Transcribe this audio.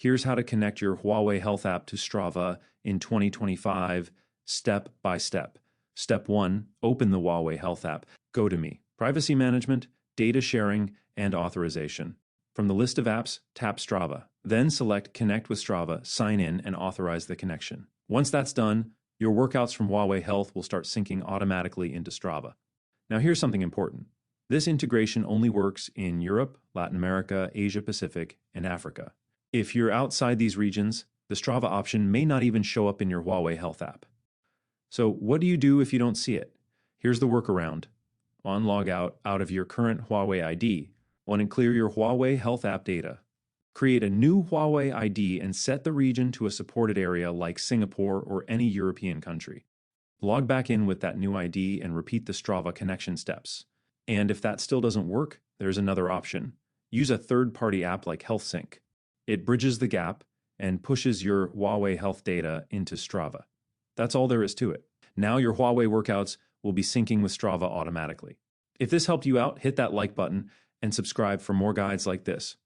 Here's how to connect your Huawei Health app to Strava in 2025, step by step. Step 1, open the Huawei Health app. Go to Me, Privacy Management, Data Sharing, and Authorization. From the list of apps, tap Strava. Then select Connect with Strava, sign in, and authorize the connection. Once that's done, your workouts from Huawei Health will start syncing automatically into Strava. Now here's something important. This integration only works in Europe, Latin America, Asia Pacific, and Africa. If you're outside these regions, the Strava option may not even show up in your Huawei Health app. So what do you do if you don't see it? Here's the workaround. On log out of your current Huawei ID, and clear your Huawei Health app data. Create a new Huawei ID and set the region to a supported area like Singapore or any European country. Log back in with that new ID and repeat the Strava connection steps. And if that still doesn't work, there's another option. Use a third-party app like HealthSync. It bridges the gap and pushes your Huawei Health data into Strava. That's all there is to it. Now your Huawei workouts will be syncing with Strava automatically. If this helped you out, hit that like button and subscribe for more guides like this.